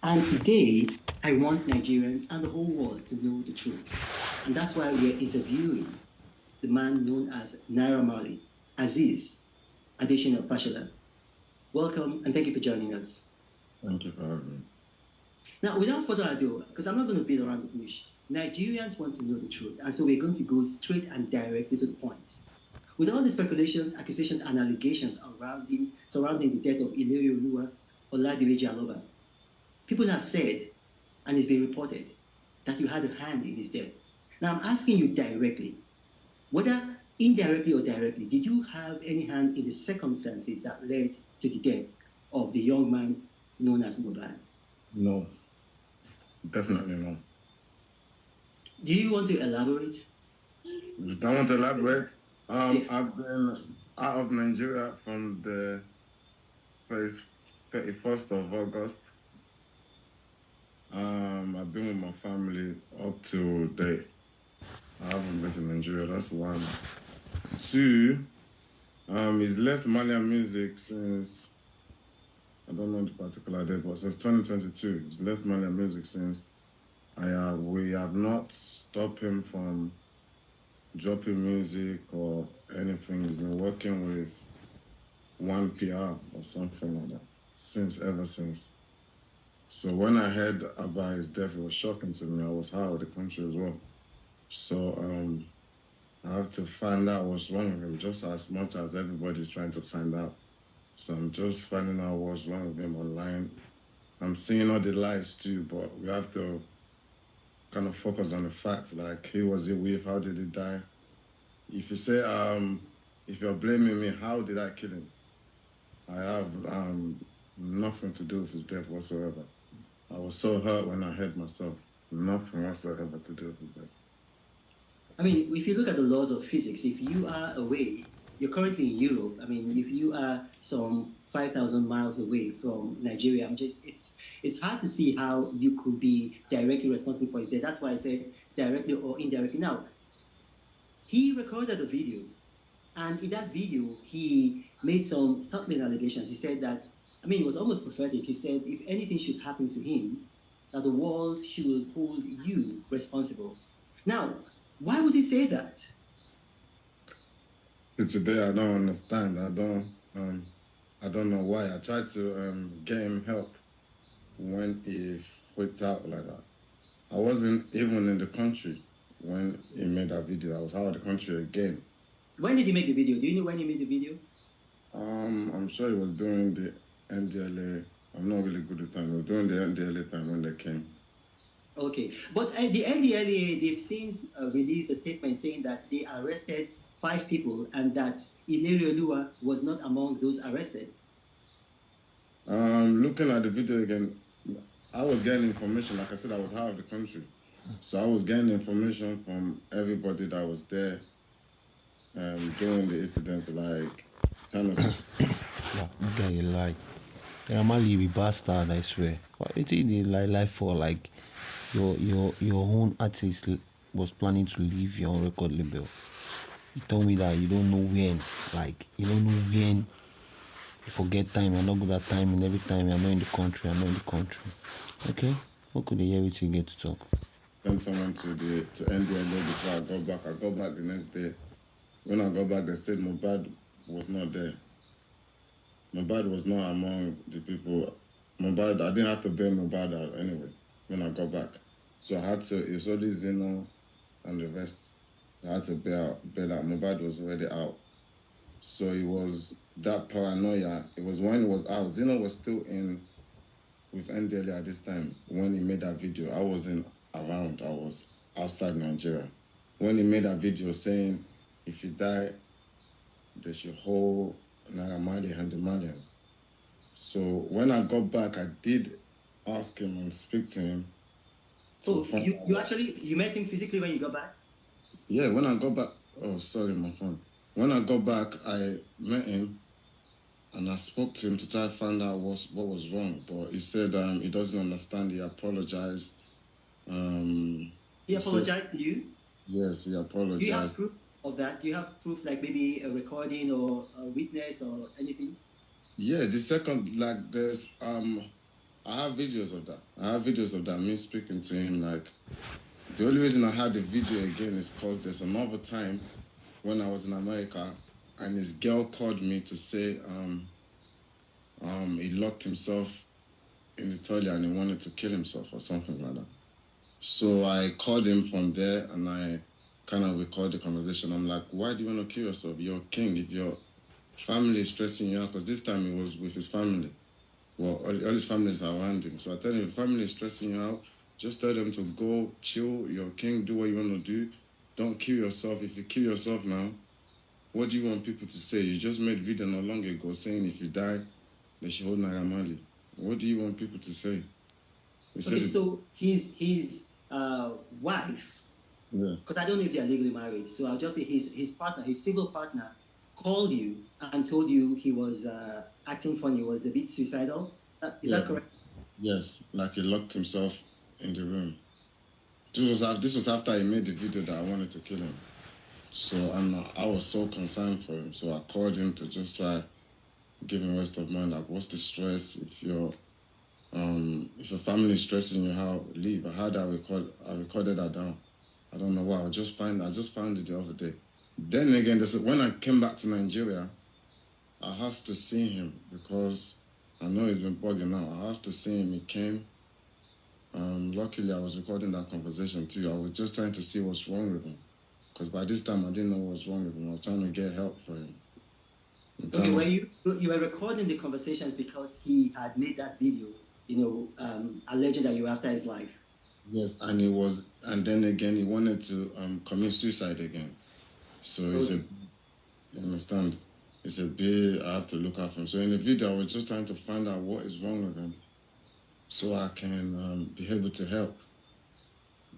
And today, I want Nigerians and the whole world to know the truth. And that's why we're interviewing the man known as Naira Marley, Aziz Adesina Fashola. Welcome and thank you for joining us. Thank you for having me. Now, without further ado, because I'm not going to beat around the bush, Nigerians want to know the truth. And so we're going to go straight and directly to the point. With all the speculations, accusations, and allegations surrounding the death of Iliri Olua Oladimeji Aloba, people have said, and it's been reported, that you had a hand in his death. Now I'm asking you directly, whether indirectly or directly, did you have any hand in the circumstances that led to the death of the young man known as Mohbad? No, definitely no. Do you want to elaborate? If I want to elaborate, Yeah. I've been out of Nigeria from the 31st of August. I've been with my family up to date. I haven't been to Nigeria, that's one. Two, he's left Malian music since, I don't know the particular date, but since 2022. He's left Malian music since. We have not stopped him from dropping music or anything. He's been working with one PR or something like that ever since. So when I heard about his death, it was shocking to me. I was out of the country as well. So I have to find out what's wrong with him just as much as everybody's trying to find out. So I'm just finding out what's wrong with him online. I'm seeing all the lies too, but we have to kind of focus on the facts, like who was he with, how did he die? If you say, if you're blaming me, how did I kill him? I have nothing to do with his death whatsoever. I was so hurt when I heard myself. Nothing whatsoever to do with his death. I mean, if you look at the laws of physics, if you are away, you're currently in Europe. I mean, if you are some 5,000 miles away from Nigeria, it's hard to see how you could be directly responsible for his death. That's why I said directly or indirectly. Now, he recorded a video, and in that video, he made some startling allegations. He said that, I mean, it was almost prophetic. He said, if anything should happen to him, that the world should hold you responsible. Now, why would he say that? Today I don't understand. I don't know why. I tried to get him help when he freaked out like that. I wasn't even in the country when he made that video. I was out of the country again. When did he make the video? Do you know when he made the video? I'm sure it was during the NDLA. I'm not really good at time. It was during the NDLA time when they came. Okay, but the NDLA, they've since released a statement saying that they arrested 5 people and that Iliri Olua was not among those arrested. Looking at the video again, I was getting information. Like I said, I was out of the country. So I was getting information from everybody that was there during the incident, like kind of. Yeah, guy, you lie. Naira Marley be bastard, I swear. Why did you lie for like your own artist was planning to leave your own record label? You told me that you don't know when, like you don't know when. You forget time. You're not good at time, and every time you're not in the country. I'm not in the country. Okay, what could they hear with you get to talk? Sent someone to NDLA before I got back. I got back the next day. When I got back, they said Mohbad was not there. Mohbad was not among the people. Mohbad, I didn't have to bail Mohbad out anyway when I got back. So I had to, it was only Zeno and the rest. I had to bail out. Mohbad was already out. So it was that paranoia. It was when it was out. Zeno was still in with NDLA at this time when he made that video. I wasn't around. I was outside Nigeria. When he made that video saying, if you die, they should hold Naira Marley and the Malians. So when I got back, I did ask him and speak to him. So you met him physically when you got back? Yeah, when I got back, oh, sorry, my phone. When I got back, I met him and I spoke to him to try to find out what was wrong. But he said he doesn't understand. He apologized. He apologized to you? Yes, he apologized. Do you have proof of that? Do you have proof, like maybe a recording or a witness or anything? Yeah, the second, like there's I have videos of that. I have videos of that, me speaking to him. Like, the only reason I had the video again is because there's another time when I was in America and his girl called me to say he locked himself in the toilet and he wanted to kill himself or something like that. So I called him from there and I kind of recorded the conversation. I'm like, why do you want to kill yourself? You're a king. If your family is stressing you out, because this time he was with his family. Well, all his family is around him. So I tell him, if family is stressing you out, just tell them to go chill. You're a king. Do what you want to do. Don't kill yourself. If you kill yourself now, what do you want people to say? You just made video not long ago saying if you die, they should hold Naira Marley. What do you want people to say? He said Okay, so his wife, yeah. because I don't know if they are legally married, so I'll just say his partner, his single partner, called you and told you he was acting funny, was a bit suicidal. Is Yeah. that correct? Yes, like he locked himself in the room. This was after he made the video that I wanted to kill him. So I was so concerned for him. So I called him to just try give him rest of mind. Like, what's the stress? If your family is stressing you, how leave? I had that I recorded that down. I don't know why. I just found it the other day. Then again, when I came back to Nigeria, I had to see him because I know he's been bugging out. I had to see him. He came. Luckily, I was recording that conversation too. I was just trying to see what's wrong with him. Because by this time, I didn't know what was wrong with him. I was trying to get help for him. Okay, well, you were recording the conversations because he had made that video, alleging that you were after his life. Yes, and then again, he wanted to commit suicide again. So you understand? It's a bit, I have to look out for him. So in the video, I was just trying to find out what is wrong with him so I can be able to help.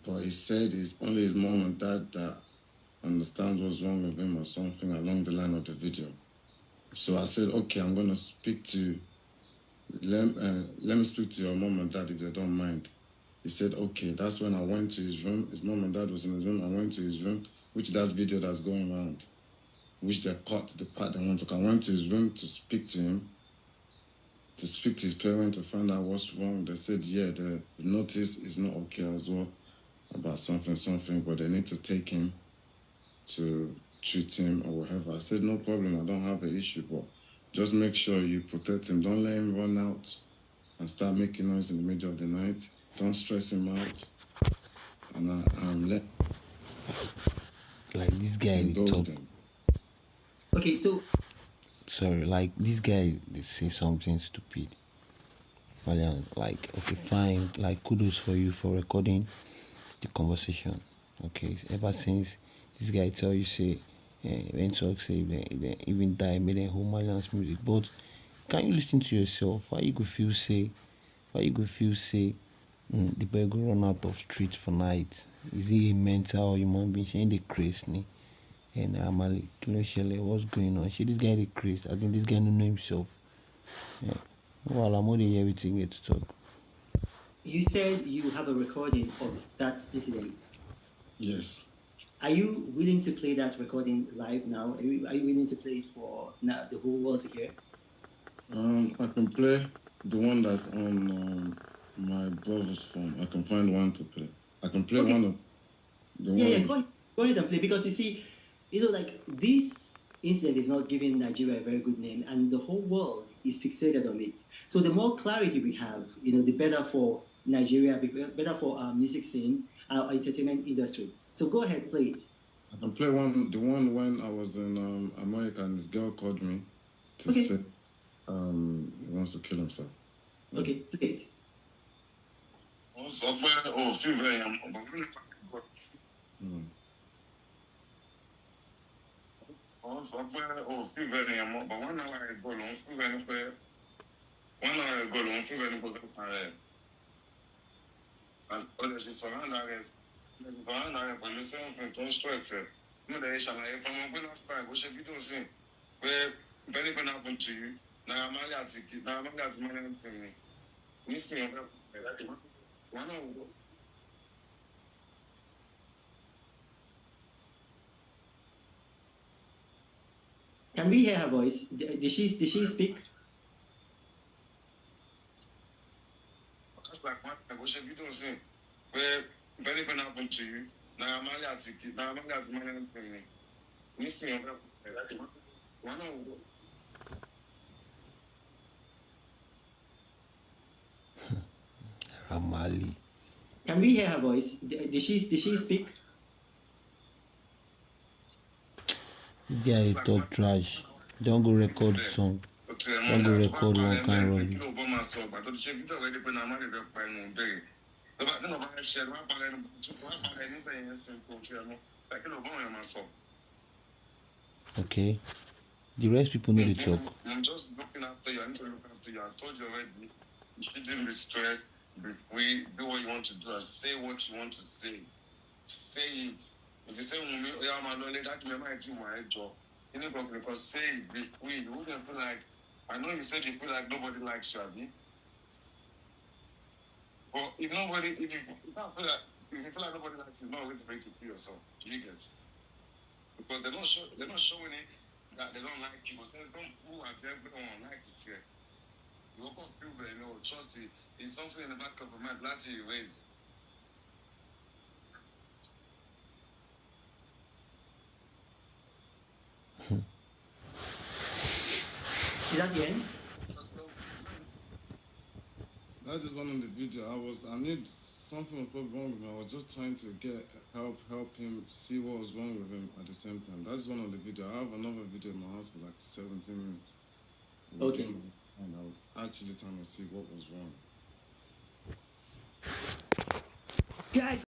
But he said it's only his mom and dad that understands what's wrong with him or something along the line of the video. So I said, okay, I'm going to speak to, let me speak to your mom and dad if they don't mind. He said, okay. That's when I went to his room. His mom and dad was in his room. I went to his room, which that video that's going around, which they cut the part they want to. I went to his room to speak to him, to speak to his parents to find out what's wrong. They said, yeah, the notice is not okay as well about something, but they need to take him to treat him or whatever. I said, no problem. I don't have an issue, but just make sure you protect him. Don't let him run out and start making noise in the middle of the night. Don't stress him out. And let Like this guy him go talk. with him. Okay, so Sorry, like this guy they say something stupid. Like, okay, fine. Like, kudos for you for recording the conversation. Okay, ever since this guy tell you say, when talk say they even die, made them whole Malian's music. But can you listen to yourself? Why you go feel say? The boy go run out of street for night? Is he a mental or human being? She ain't the craze ni. And Amali, what's going on? She this guy the craze. I think this guy don't know himself. Yeah. Well, I'm only here everything here to talk. you said you have a recording of that incident. Yes. Are you willing to play that recording live now? Are you willing to play it for now, the whole world to hear? I can play the one that's on my brother's phone. I can find one to play. I can play Okay. one of the Yeah, one. go ahead and play, because you see, like this incident is not giving Nigeria a very good name, and the whole world is fixated on it. So the more clarity we have, the better for Nigeria, better for our music scene, our entertainment industry. So go ahead, play it. I can play the one when I was in America and this girl called me to Okay. say he wants to kill himself. Okay, play it. Mm. Can we hear her voice? Did she speak? just like one negotiation video saying, where if anything happened to you, Naira Marley has money anything. Missing one of Naira Marley. Can we hear her voice? Did she speak? They talk trash. Don't go record song. Don't go record one kind rubbish. Okay. The rest people need to talk. I'm just looking after you. I need to look after you. I told you already. You shouldn't be stressed. Be free. Do what you want to do. And say what you want to say. Say it. If you say, yeah, I'm alone, that may might be my job. You know, because say it, be free. You wouldn't feel like, I know you said you feel like nobody likes you, Abby. But if nobody, if you don't feel like, if you feel like nobody likes you, no way to make you feel yourself. Do you get? Because they're not showing it that they don't like you. But don't who has everyone likes here. You walk up people, you know, trust it. It's something in the back of your mind, that's you raise. Is that the end? That is one of the video. I need something was probably wrong with him. I was just trying to help him see what was wrong with him at the same time. That's one of the video. I have another video in my house for like 17 minutes. Okay. And I was actually trying to see what was wrong. Guys.